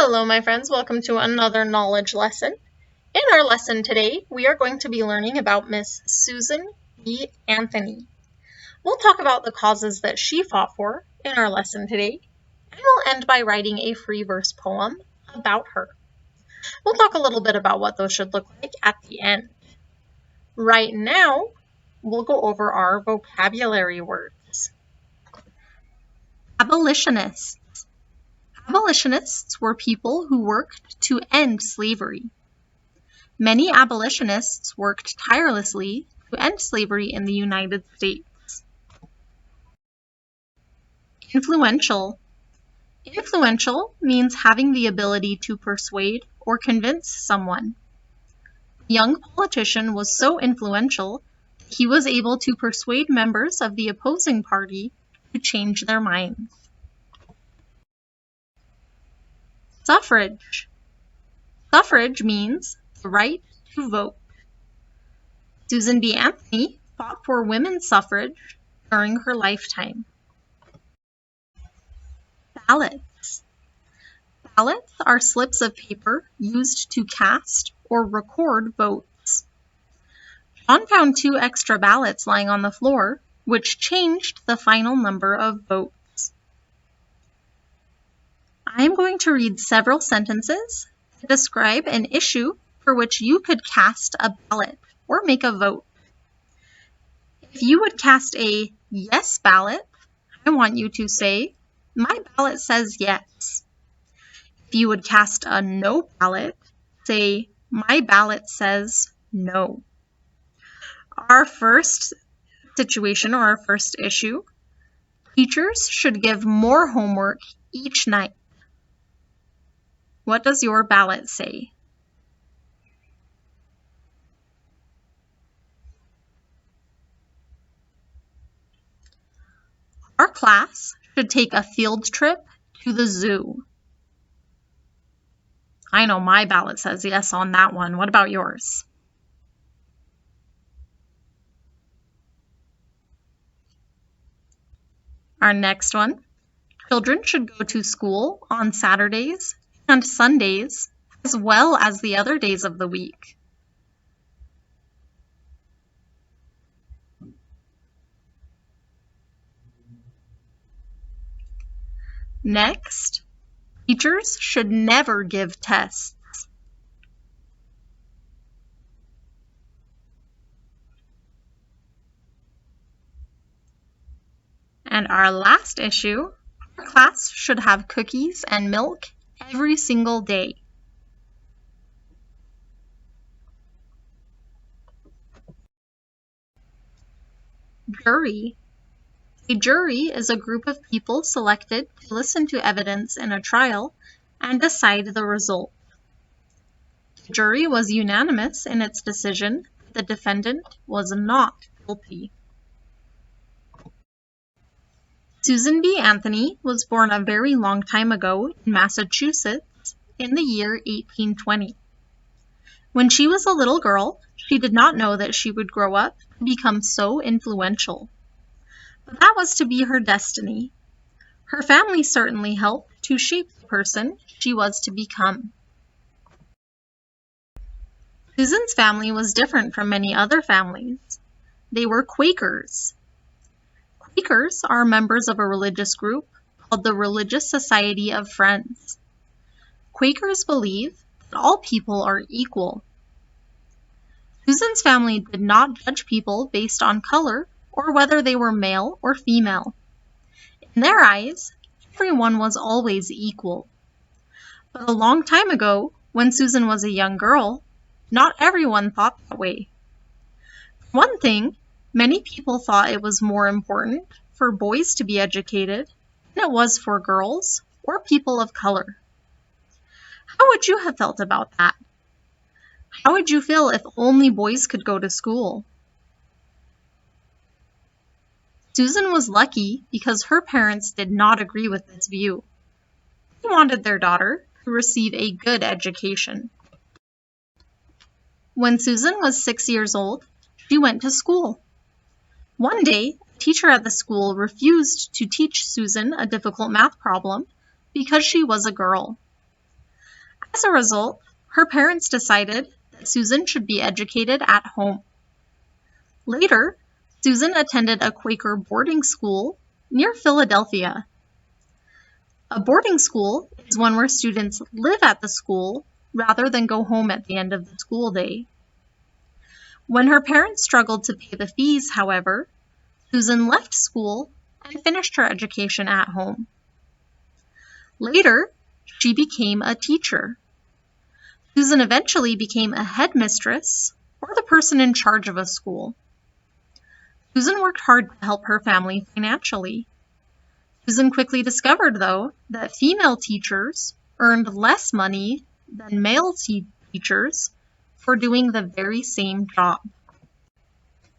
Hello, my friends. Welcome to another knowledge lesson. In our lesson today, we are going to be learning about Miss Susan B. Anthony. We'll talk about the causes that she fought for in our lesson today, and we'll end by writing a free verse poem about her. We'll talk a little bit about what those should look like at the end. Right now, we'll go over our vocabulary words. Abolitionists. Abolitionists were people who worked to end slavery. Many abolitionists worked tirelessly to end slavery in the United States. Influential. Influential means having the ability to persuade or convince someone. The young politician was so influential that he was able to persuade members of the opposing party to change their minds. Suffrage. Suffrage means the right to vote. Susan B. Anthony fought for women's suffrage during her lifetime. Ballots. Ballots are slips of paper used to cast or record votes. John found 2 extra ballots lying on the floor, which changed the final number of votes. I am going to read several sentences to describe an issue for which you could cast a ballot or make a vote. If you would cast a yes ballot, I want you to say, "My ballot says yes." If you would cast a no ballot, say, "My ballot says no." Our first situation or our first issue, teachers should give more homework each night. What does your ballot say? Our class should take a field trip to the zoo. I know my ballot says yes on that one. What about yours? Our next one, children should go to school on Saturdays and Sundays, as well as the other days of the week. Next, teachers should never give tests. And our last issue, our class should have cookies and milk every single day. Jury. A jury is a group of people selected to listen to evidence in a trial and decide the result. The jury was unanimous in its decision that the defendant was not guilty. Susan B. Anthony was born a very long time ago in Massachusetts in the year 1820. When she was a little girl, she did not know that she would grow up and become so influential. But that was to be her destiny. Her family certainly helped to shape the person she was to become. Susan's family was different from many other families. They were Quakers. Quakers are members of a religious group called the Religious Society of Friends. Quakers believe that all people are equal. Susan's family did not judge people based on color or whether they were male or female. In their eyes, everyone was always equal. But a long time ago, when Susan was a young girl, not everyone thought that way. For one thing, many people thought it was more important for boys to be educated than it was for girls or people of color. How would you have felt about that? How would you feel if only boys could go to school? Susan was lucky because her parents did not agree with this view. They wanted their daughter to receive a good education. When Susan was 6 years old, she went to school. One day, a teacher at the school refused to teach Susan a difficult math problem because she was a girl. As a result, her parents decided that Susan should be educated at home. Later, Susan attended a Quaker boarding school near Philadelphia. A boarding school is one where students live at the school rather than go home at the end of the school day. When her parents struggled to pay the fees, however, Susan left school and finished her education at home. Later, she became a teacher. Susan eventually became a headmistress, or the person in charge of a school. Susan worked hard to help her family financially. Susan quickly discovered, though, that female teachers earned less money than male teachers for doing the very same job.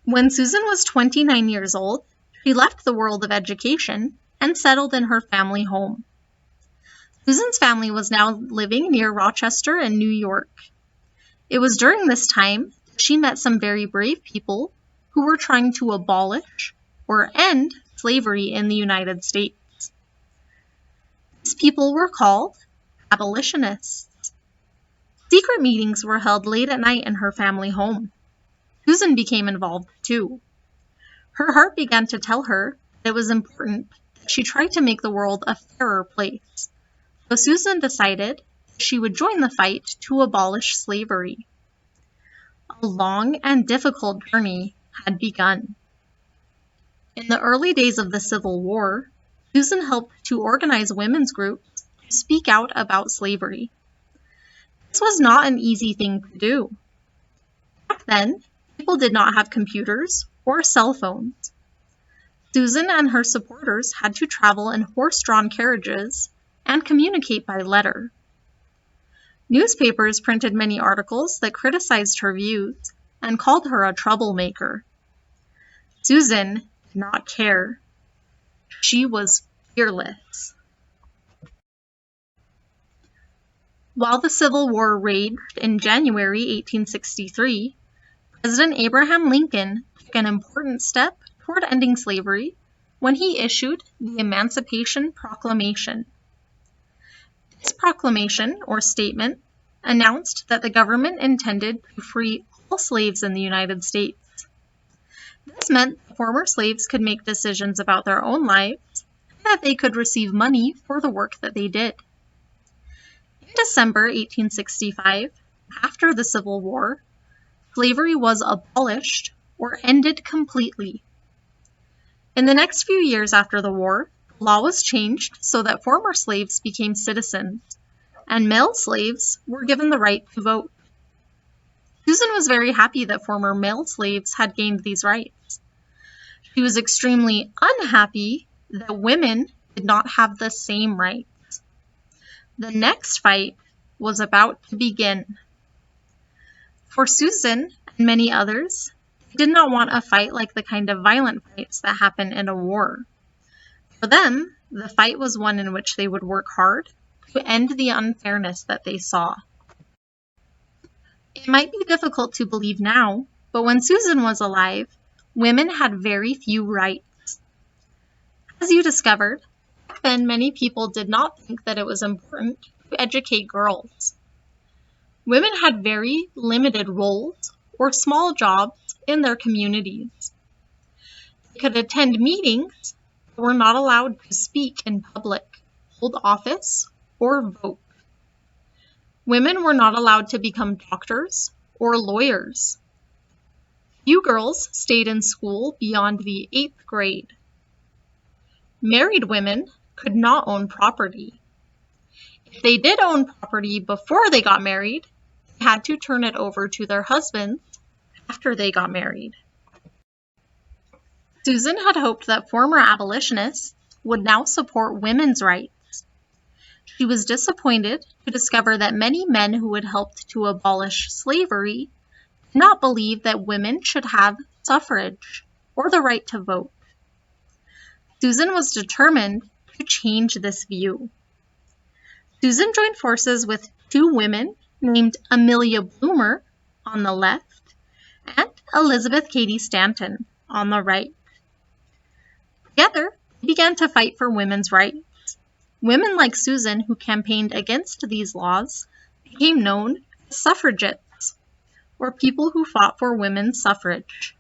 When Susan was 29 years old, she left the world of education and settled in her family home. Susan's family was now living near Rochester in New York. It was during this time that she met some very brave people who were trying to abolish or end slavery in the United States. These people were called abolitionists. Secret meetings were held late at night in her family home. Susan became involved too. Her heart began to tell her that it was important that she try to make the world a fairer place. So Susan decided she would join the fight to abolish slavery. A long and difficult journey had begun. In the early days of the Civil War, Susan helped to organize women's groups to speak out about slavery. This was not an easy thing to do. Back then, people did not have computers or cell phones. Susan and her supporters had to travel in horse-drawn carriages and communicate by letter. Newspapers printed many articles that criticized her views and called her a troublemaker. Susan did not care. She was fearless. While the Civil War raged in January 1863, President Abraham Lincoln took an important step toward ending slavery when he issued the Emancipation Proclamation. This proclamation, or statement, announced that the government intended to free all slaves in the United States. This meant that former slaves could make decisions about their own lives and that they could receive money for the work that they did. In December 1865, after the Civil War, slavery was abolished or ended completely. In the next few years after the war, the law was changed so that former slaves became citizens, and male slaves were given the right to vote. Susan was very happy that former male slaves had gained these rights. She was extremely unhappy that women did not have the same rights. The next fight was about to begin. For Susan and many others, they did not want a fight like the kind of violent fights that happen in a war. For them, the fight was one in which they would work hard to end the unfairness that they saw. It might be difficult to believe now, but when Susan was alive, women had very few rights. As you discovered, back then many people did not think that it was important to educate girls. Women had very limited roles or small jobs in their communities. They could attend meetings, but were not allowed to speak in public, hold office, or vote. Women were not allowed to become doctors or lawyers. Few girls stayed in school beyond the 8th grade. Married women could not own property. If they did own property before they got married, they had to turn it over to their husbands after they got married. Susan had hoped that former abolitionists would now support women's rights. She was disappointed to discover that many men who had helped to abolish slavery did not believe that women should have suffrage or the right to vote. Susan was determined to change this view. Susan joined forces with two women named Amelia Bloomer on the left and Elizabeth Cady Stanton on the right. Together, they began to fight for women's rights. Women like Susan, who campaigned against these laws, became known as suffragettes, or people who fought for women's suffrage.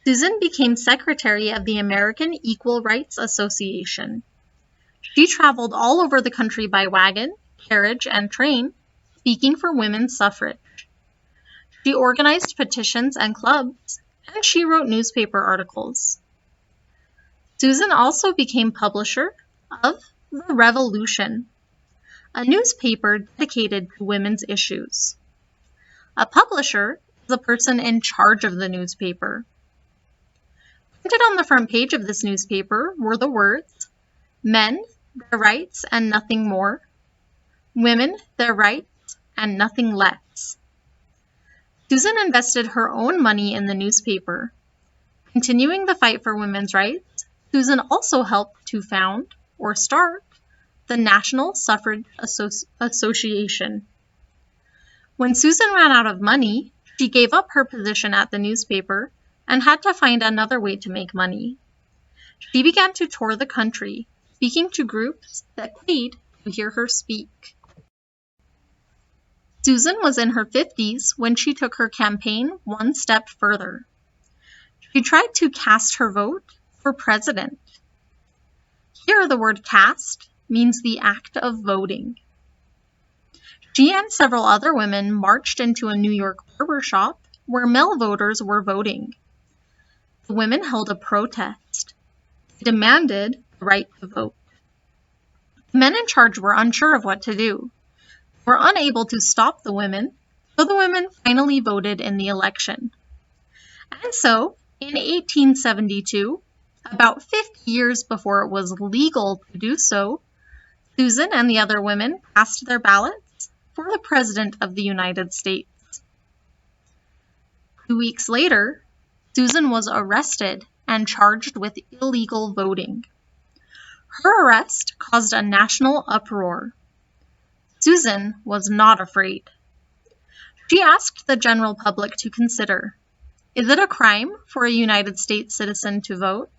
Susan became secretary of the American Equal Rights Association. She traveled all over the country by wagon, carriage, and train, speaking for women's suffrage. She organized petitions and clubs, and she wrote newspaper articles. Susan also became publisher of The Revolution, a newspaper dedicated to women's issues. A publisher is a person in charge of the newspaper. Printed on the front page of this newspaper were the words, "Men, their rights and nothing more. Women, their rights and nothing less." Susan invested her own money in the newspaper. Continuing the fight for women's rights, Susan also helped to found, or start, the National Suffrage Association. When Susan ran out of money, she gave up her position at the newspaper and had to find another way to make money. She began to tour the country, speaking to groups that paid to hear her speak. Susan was in her 50s when she took her campaign one step further. She tried to cast her vote for president. Here, the word cast means the act of voting. She and several other women marched into a New York barber shop where male voters were voting. The women held a protest. They demanded the right to vote. The men in charge were unsure of what to do. They were unable to stop the women, so the women finally voted in the election. And so, in 1872, about 50 years before it was legal to do so, Susan and the other women cast their ballots for the President of the United States. 2 weeks later, Susan was arrested and charged with illegal voting. Her arrest caused a national uproar. Susan was not afraid. She asked the general public to consider, is it a crime for a United States citizen to vote?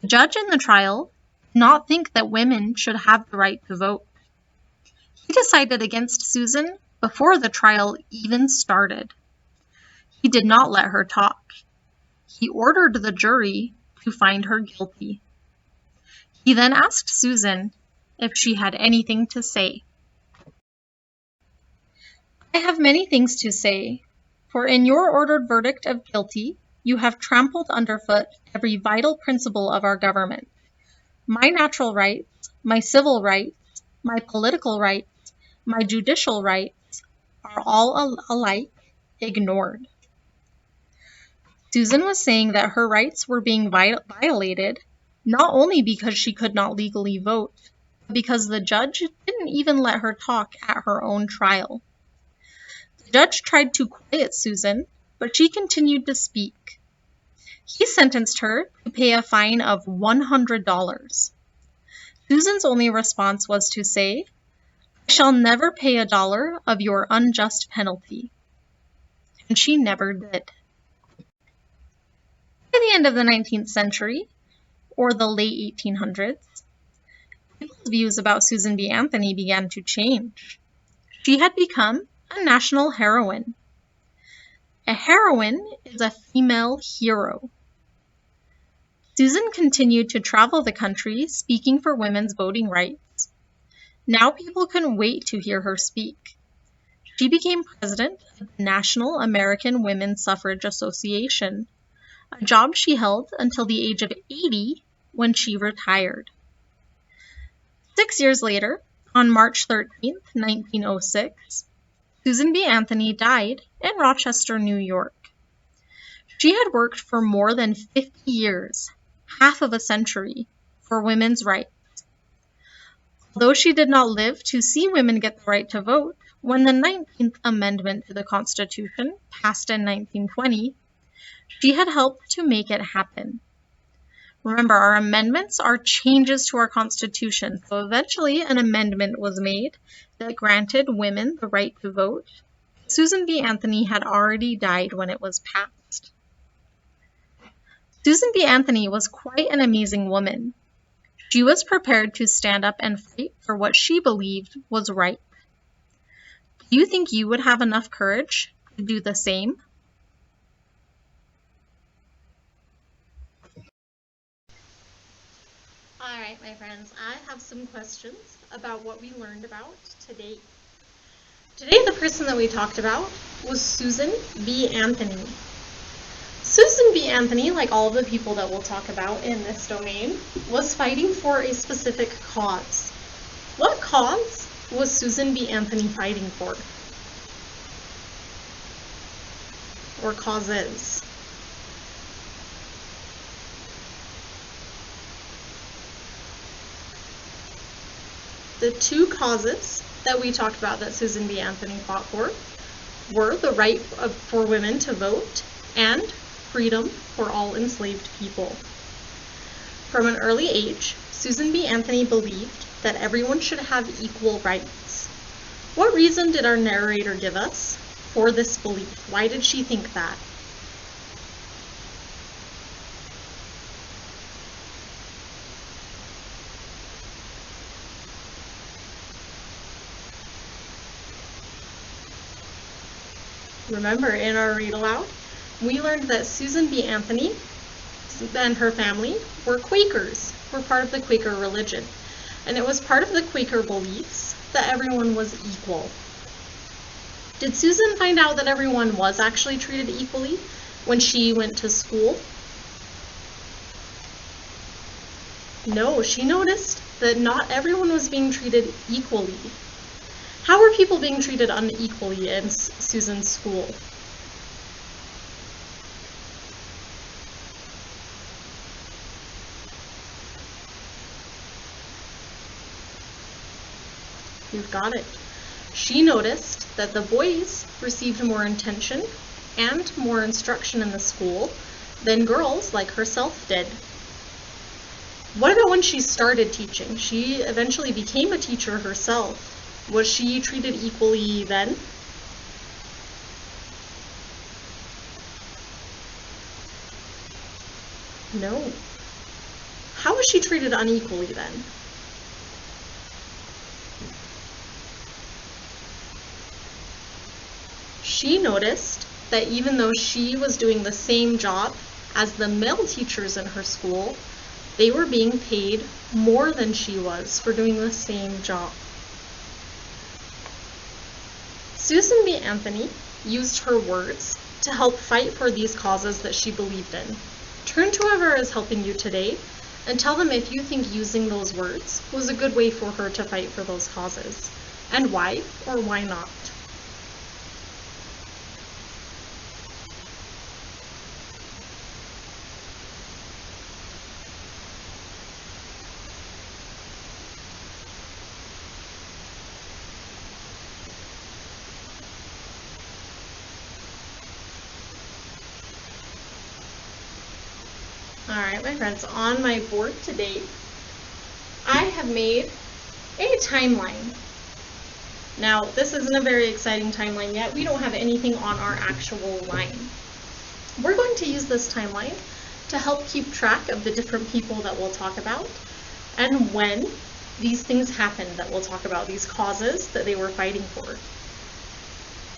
The judge in the trial did not think that women should have the right to vote. He decided against Susan before the trial even started. He did not let her talk. He ordered the jury to find her guilty. He then asked Susan if she had anything to say. "I have many things to say, for in your ordered verdict of guilty, you have trampled underfoot every vital principle of our government. My natural rights, my civil rights, my political rights, my judicial rights are all alike ignored." Susan was saying that her rights were being violated, not only because she could not legally vote, but because the judge didn't even let her talk at her own trial. The judge tried to quiet Susan, but she continued to speak. He sentenced her to pay a fine of $100. Susan's only response was to say, "I shall never pay $1 of your unjust penalty." And she never did. By the end of the 19th century, or the late 1800s, people's views about Susan B. Anthony began to change. She had become a national heroine. A heroine is a female hero. Susan continued to travel the country speaking for women's voting rights. Now people couldn't wait to hear her speak. She became president of the National American Women's Suffrage Association, a job she held until the age of 80 when she retired. 6 years later, on March 13, 1906, Susan B. Anthony died in Rochester, New York. She had worked for more than 50 years, half of a century, for women's rights. Although she did not live to see women get the right to vote, when the 19th Amendment to the Constitution passed in 1920, she had helped to make it happen. Remember, our amendments are changes to our Constitution, so eventually an amendment was made that granted women the right to vote. Susan B. Anthony had already died when it was passed. Susan B. Anthony was quite an amazing woman. She was prepared to stand up and fight for what she believed was right. Do you think you would have enough courage to do the same? All right, my friends, I have some questions about what we learned about today. Today, the person that we talked about was Susan B. Anthony. Susan B. Anthony, like all of the people that we'll talk about in this domain, was fighting for a specific cause. What cause was Susan B. Anthony fighting for? Or causes? The two causes that we talked about that Susan B. Anthony fought for were the right for women to vote and freedom for all enslaved people. From an early age, Susan B. Anthony believed that everyone should have equal rights. What reason did our narrator give us for this belief? Why did she think that? Remember, in our read aloud, we learned that Susan B. Anthony and her family were Quakers, were part of the Quaker religion. And it was part of the Quaker beliefs that everyone was equal. Did Susan find out that everyone was actually treated equally when she went to school? No, she noticed that not everyone was being treated equally. How were people being treated unequally in Susan's school? You've got it. She noticed that the boys received more attention and more instruction in the school than girls like herself did. What about when she started teaching? She eventually became a teacher herself. Was she treated equally then? No. How was she treated unequally then? She noticed that even though she was doing the same job as the male teachers in her school, they were being paid more than she was for doing the same job. Susan B. Anthony used her words to help fight for these causes that she believed in. Turn to whoever is helping you today and tell them if you think using those words was a good way for her to fight for those causes, and why or why not. Alright, my friends, on my board today, I have made a timeline. Now, this isn't a very exciting timeline yet. We don't have anything on our actual line. We're going to use this timeline to help keep track of the different people that we'll talk about and when these things happened that we'll talk about, these causes that they were fighting for.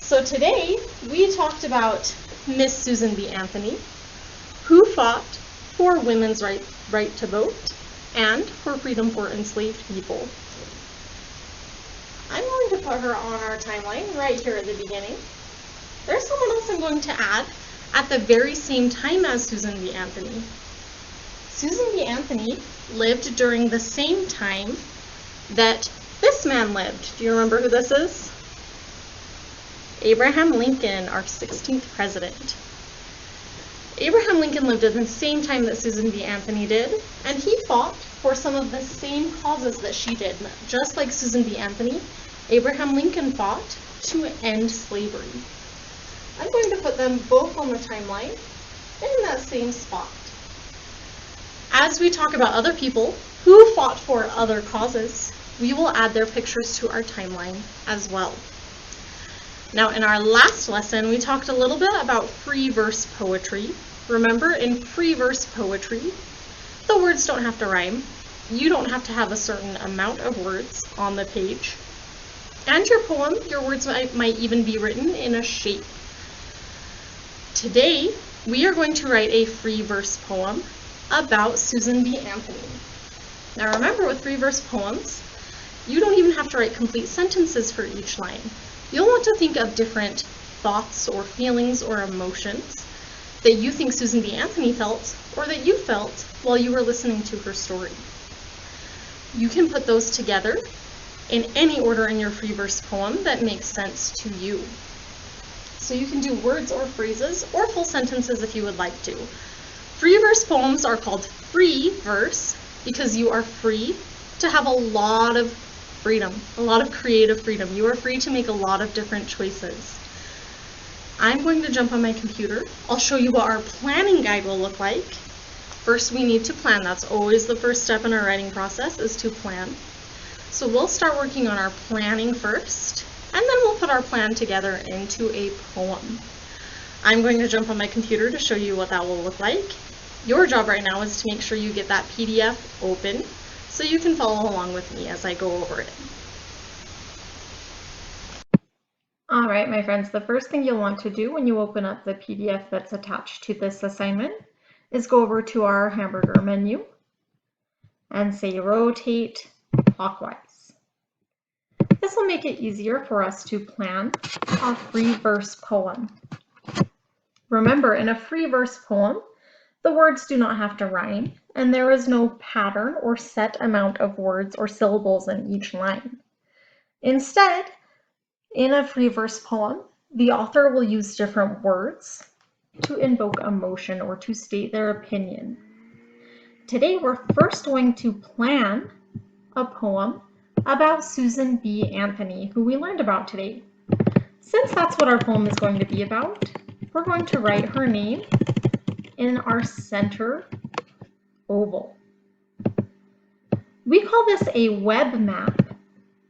So today, we talked about Miss Susan B. Anthony, who fought for women's right to vote and for freedom for enslaved people. I'm going to put her on our timeline right here at the beginning. There's someone else I'm going to add at the very same time as Susan B. Anthony. Susan B. Anthony lived during the same time that this man lived. Do you remember who this is? Abraham Lincoln, our 16th president. Abraham Lincoln lived at the same time that Susan B. Anthony did, and he fought for some of the same causes that she did. Just like Susan B. Anthony, Abraham Lincoln fought to end slavery. I'm going to put them both on the timeline in that same spot. As we talk about other people who fought for other causes, we will add their pictures to our timeline as well. Now, in our last lesson, we talked a little bit about free verse poetry. Remember, in free verse poetry, the words don't have to rhyme. You don't have to have a certain amount of words on the page. And your poem, your words might even be written in a shape. Today, we are going to write a free verse poem about Susan B. Anthony. Now remember, with free verse poems, you don't even have to write complete sentences for each line. You'll want to think of different thoughts or feelings or emotions that you think Susan B. Anthony felt or that you felt while you were listening to her story. You can put those together in any order in your free verse poem that makes sense to you. So you can do words or phrases or full sentences if you would like to. Free verse poems are called free verse because you are free to have a lot of freedom, a lot of creative freedom. You are free to make a lot of different choices. I'm going to jump on my computer. I'll show you what our planning guide will look like. First, we need to plan. That's always the first step in our writing process, is to plan. So we'll start working on our planning first, and then we'll put our plan together into a poem. I'm going to jump on my computer to show you what that will look like. Your job right now is to make sure you get that PDF open so you can follow along with me as I go over it. All right, my friends, the first thing you'll want to do when you open up the PDF that's attached to this assignment is go over to our hamburger menu and say rotate clockwise. This will make it easier for us to plan our free verse poem. Remember, in a free verse poem, the words do not have to rhyme, and there is no pattern or set amount of words or syllables in each line. Instead, in a free verse poem, the author will use different words to invoke emotion or to state their opinion. Today, we're first going to plan a poem about Susan B. Anthony, who we learned about today. Since that's what our poem is going to be about, we're going to write her name in our center oval. We call this a web map.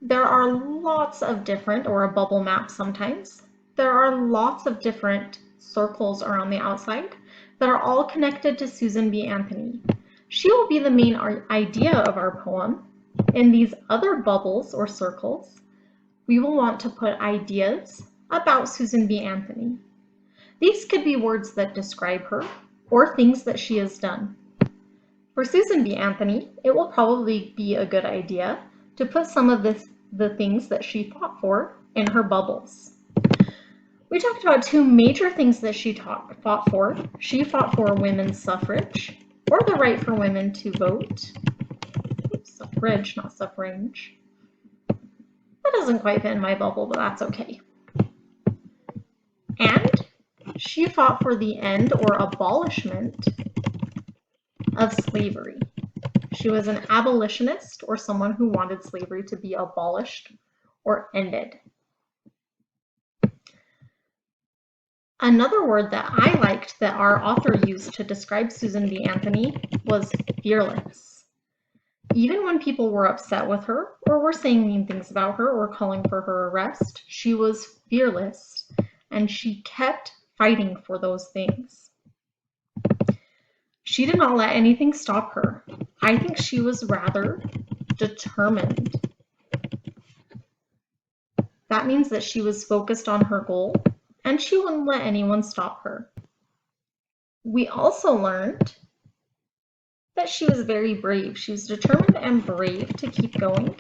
There are lots of different, or a bubble map sometimes, there are lots of different circles around the outside that are all connected to Susan B. Anthony. She will be the main idea of our poem. In these other bubbles or circles, we will want to put ideas about Susan B. Anthony. These could be words that describe her or things that she has done. For Susan B. Anthony, it will probably be a good idea to put some of the things that she fought for in her bubbles. We talked about two major things that she fought for. She fought for women's suffrage, or the right for women to vote. Oops, suffrage, not suffrage. That doesn't quite fit in my bubble, but that's okay. And she fought for the end or abolishment of slavery. She was an abolitionist, or someone who wanted slavery to be abolished or ended. Another word that I liked that our author used to describe Susan B. Anthony was fearless. Even when people were upset with her, or were saying mean things about her, or calling for her arrest, she was fearless, and she kept fighting for those things. She did not let anything stop her. I think she was rather determined. That means that she was focused on her goal, and she wouldn't let anyone stop her. We also learned that she was very brave. She was determined and brave to keep going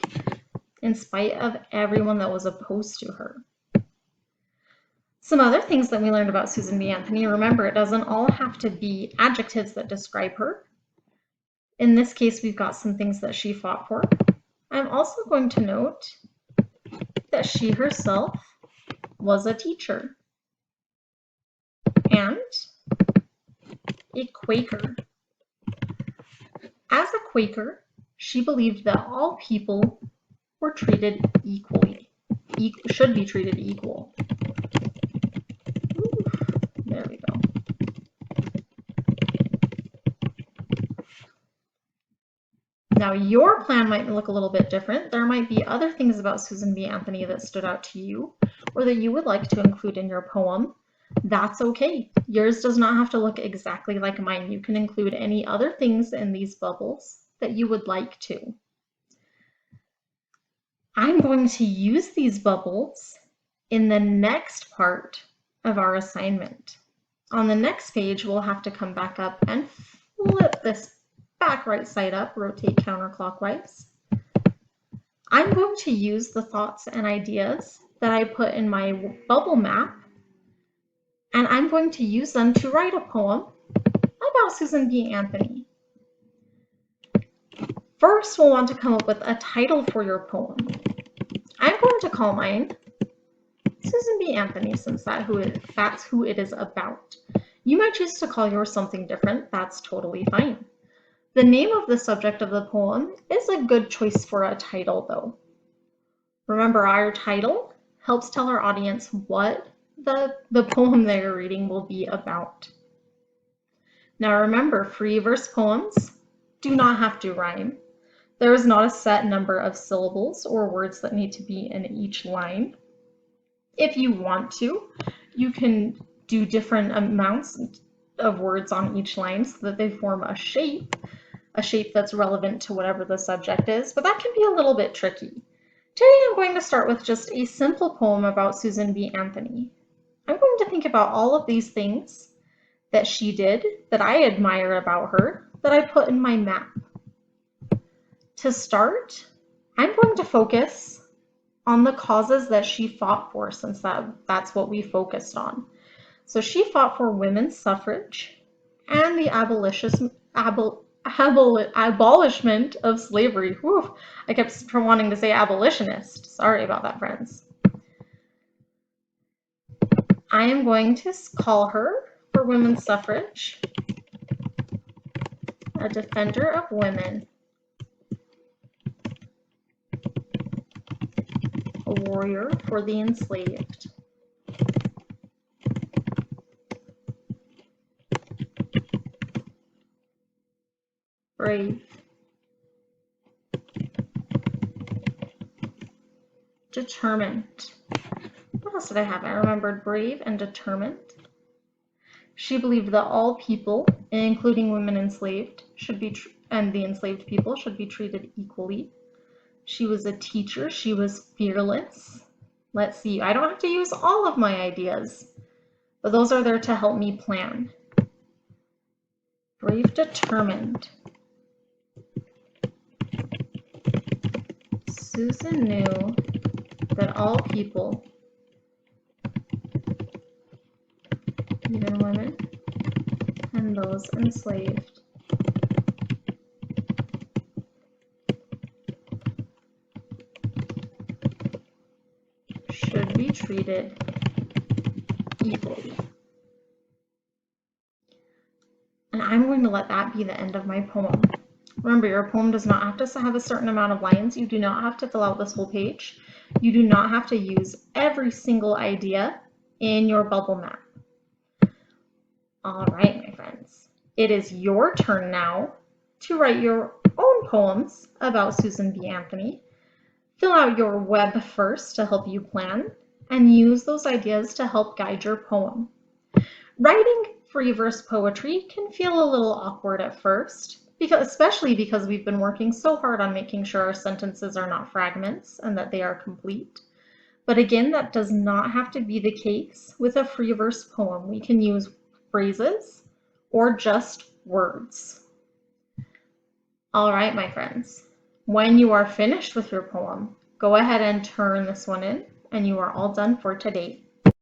in spite of everyone that was opposed to her. Some other things that we learned about Susan B. Anthony, remember, it doesn't all have to be adjectives that describe her. In this case, we've got some things that she fought for. I'm also going to note that she herself was a teacher and a Quaker. As a Quaker, she believed that all people were treated equally, should be treated equal. There we go. Now your plan might look a little bit different. There might be other things about Susan B. Anthony that stood out to you or that you would like to include in your poem. That's okay. Yours does not have to look exactly like mine. You can include any other things in these bubbles that you would like to. I'm going to use these bubbles in the next part of our assignment. On the next page, we'll have to come back up and flip this back right side up, rotate counterclockwise. I'm going to use the thoughts and ideas that I put in my bubble map, and I'm going to use them to write a poem about Susan B. Anthony. First, we'll want to come up with a title for your poem. I'm going to call mine Susan B. Anthony, since that's who it is about. You might choose to call yours something different. That's totally fine. The name of the subject of the poem is a good choice for a title, though. Remember, our title helps tell our audience what the poem they're reading will be about. Now remember, free verse poems do not have to rhyme. There is not a set number of syllables or words that need to be in each line. If you want to, you can do different amounts of words on each line so that they form a shape that's relevant to whatever the subject is, but that can be a little bit tricky. Today I'm going to start with just a simple poem about Susan B. Anthony. I'm going to think about all of these things that she did, that I admire about her, that I put in my map. To start, I'm going to focus on the causes that she fought for, since that's what we focused on. So she fought for women's suffrage and the abolishment of slavery. Whew, I kept wanting to say abolitionist. Sorry about that, friends. I am going to call her, for women's suffrage, a defender of women, a warrior for the enslaved, brave, determined. What else did I have? I remembered brave and determined. She believed that all people, including women enslaved, and the enslaved people should be treated equally. She was a teacher. She was fearless. Let's see, I don't have to use all of my ideas, but those are there to help me plan. Brave, determined. Susan knew that all people, even women and those enslaved, should be treated equally. And I'm going to let that be the end of my poem. Remember, your poem does not have to have a certain amount of lines. You do not have to fill out this whole page. You do not have to use every single idea in your bubble map. All right, my friends. It is your turn now to write your own poems about Susan B. Anthony. Fill out your web first to help you plan, and use those ideas to help guide your poem. Writing free verse poetry can feel a little awkward at first, especially because we've been working so hard on making sure our sentences are not fragments and that they are complete. But again, that does not have to be the case with a free verse poem. We can use phrases or just words. All right, my friends, when you are finished with your poem, go ahead and turn this one in, and you are all done for today.